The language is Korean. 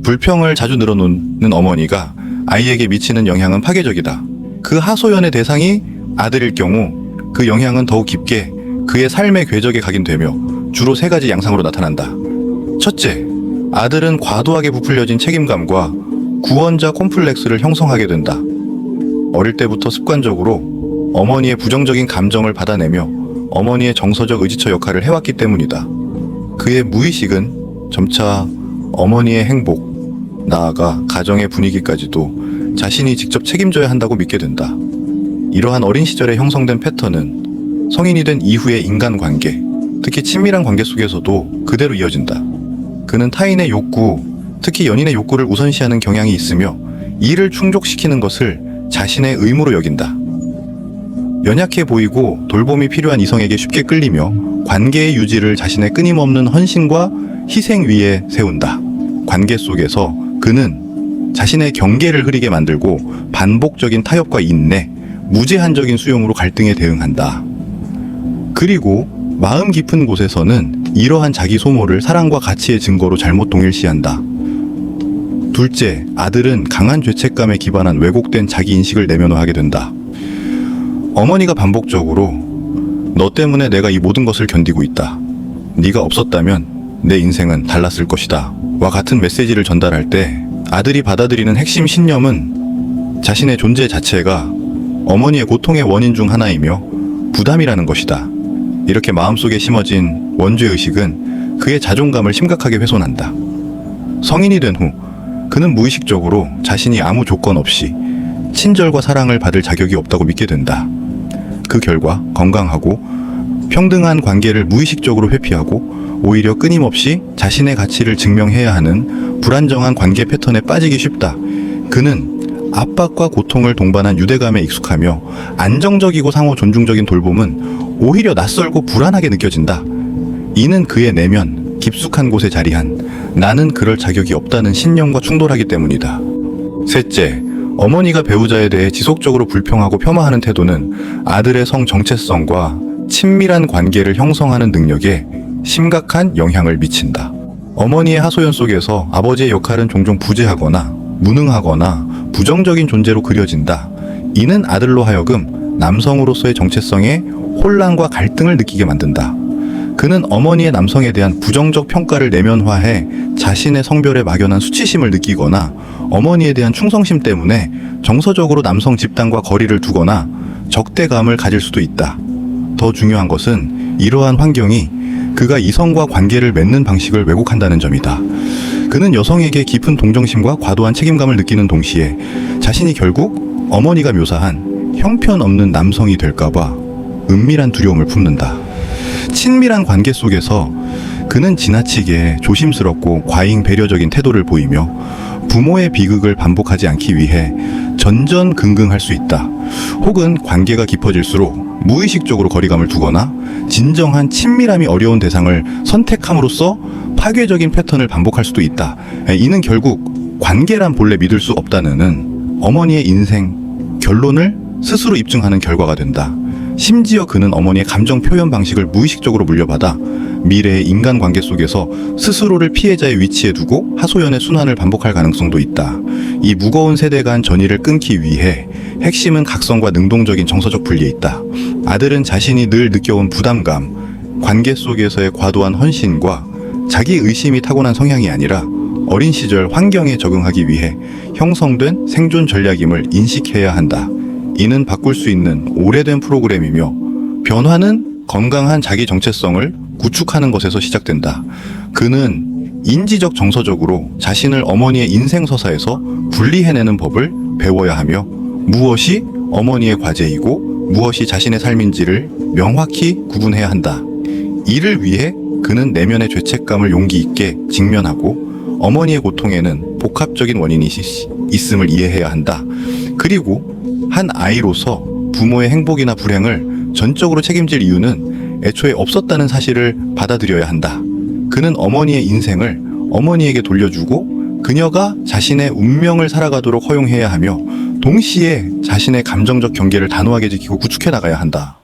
불평을 자주 늘어놓는 어머니가 아이에게 미치는 영향은 파괴적이다. 그 하소연의 대상이 아들일 경우 그 영향은 더욱 깊게 그의 삶의 궤적에 각인되며 주로 3가지 양상으로 나타난다. 첫째, 아들은 과도하게 부풀려진 책임감과 구원자 콤플렉스를 형성하게 된다. 어릴 때부터 습관적으로 어머니의 부정적인 감정을 받아내며 어머니의 정서적 의지처 역할을 해왔기 때문이다. 그의 무의식은 점차 어머니의 행복, 나아가 가정의 분위기까지도 자신이 직접 책임져야 한다고 믿게 된다. 이러한 어린 시절에 형성된 패턴은 성인이 된 이후의 인간관계, 특히 친밀한 관계 속에서도 그대로 이어진다. 그는 타인의 욕구, 특히 연인의 욕구를 우선시하는 경향이 있으며 이를 충족시키는 것을 자신의 의무로 여긴다. 연약해 보이고 돌봄이 필요한 이성에게 쉽게 끌리며 관계의 유지를 자신의 끊임없는 헌신과 희생 위에 세운다. 관계 속에서 그는 자신의 경계를 흐리게 만들고 반복적인 타협과 인내, 무제한적인 수용으로 갈등에 대응한다. 그리고 마음 깊은 곳에서는 이러한 자기 소모를 사랑과 가치의 증거로 잘못 동일시한다. 둘째, 아들은 강한 죄책감에 기반한 왜곡된 자기인식을 내면화하게 된다. 어머니가 반복적으로 너 때문에 내가 이 모든 것을 견디고 있다. 네가 없었다면 내 인생은 달랐을 것이다. 와 같은 메시지를 전달할 때 아들이 받아들이는 핵심 신념은 자신의 존재 자체가 어머니의 고통의 원인 중 하나이며 부담이라는 것이다. 이렇게 마음속에 심어진 원죄의식은 그의 자존감을 심각하게 훼손한다. 성인이 된 후 그는 무의식적으로 자신이 아무 조건 없이 친절과 사랑을 받을 자격이 없다고 믿게 된다. 그 결과 건강하고 평등한 관계를 무의식적으로 회피하고 오히려 끊임없이 자신의 가치를 증명해야 하는 불안정한 관계 패턴에 빠지기 쉽다. 그는 압박과 고통을 동반한 유대감에 익숙하며 안정적이고 상호 존중적인 돌봄은 오히려 낯설고 불안하게 느껴진다. 이는 그의 내면 깊숙한 곳에 자리한 나는 그럴 자격이 없다는 신념과 충돌하기 때문이다. 셋째, 어머니가 배우자에 대해 지속적으로 불평하고 폄하하는 태도는 아들의 성 정체성과 친밀한 관계를 형성하는 능력에 심각한 영향을 미친다. 어머니의 하소연 속에서 아버지의 역할은 종종 부재하거나 무능하거나 부정적인 존재로 그려진다. 이는 아들로 하여금 남성으로서의 정체성에 혼란과 갈등을 느끼게 만든다. 그는 어머니의 남성에 대한 부정적 평가를 내면화해 자신의 성별에 막연한 수치심을 느끼거나 어머니에 대한 충성심 때문에 정서적으로 남성 집단과 거리를 두거나 적대감을 가질 수도 있다. 더 중요한 것은 이러한 환경이 그가 이성과 관계를 맺는 방식을 왜곡한다는 점이다. 그는 여성에게 깊은 동정심과 과도한 책임감을 느끼는 동시에 자신이 결국 어머니가 묘사한 형편없는 남성이 될까봐 은밀한 두려움을 품는다. 친밀한 관계 속에서 그는 지나치게 조심스럽고 과잉 배려적인 태도를 보이며 부모의 비극을 반복하지 않기 위해 전전긍긍할 수 있다. 혹은 관계가 깊어질수록 무의식적으로 거리감을 두거나 진정한 친밀함이 어려운 대상을 선택함으로써 파괴적인 패턴을 반복할 수도 있다. 이는 결국 관계란 본래 믿을 수 없다는 어머니의 인생 결론을 스스로 입증하는 결과가 된다. 심지어 그는 어머니의 감정 표현 방식을 무의식적으로 물려받아 미래의 인간관계 속에서 스스로를 피해자의 위치에 두고 하소연의 순환을 반복할 가능성도 있다. 이 무거운 세대 간 전의를 끊기 위해 핵심은 각성과 능동적인 정서적 분리에 있다. 아들은 자신이 늘 느껴온 부담감, 관계 속에서의 과도한 헌신과 자기 의심이 타고난 성향이 아니라 어린 시절 환경에 적응하기 위해 형성된 생존 전략임을 인식해야 한다. 이는 바꿀 수 있는 오래된 프로그램이며 변화는 건강한 자기 정체성을 구축하는 것에서 시작된다. 그는 인지적 정서적으로 자신을 어머니의 인생 서사에서 분리해내는 법을 배워야 하며 무엇이 어머니의 과제이고 무엇이 자신의 삶인지를 명확히 구분해야 한다. 이를 위해 그는 내면의 죄책감을 용기 있게 직면하고 어머니의 고통에는 복합적인 원인이 있음을 이해해야 한다. 그리고 한 아이로서 부모의 행복이나 불행을 전적으로 책임질 이유는 애초에 없었다는 사실을 받아들여야 한다. 그는 어머니의 인생을 어머니에게 돌려주고 그녀가 자신의 운명을 살아가도록 허용해야 하며 동시에 자신의 감정적 경계를 단호하게 지키고 구축해 나가야 한다.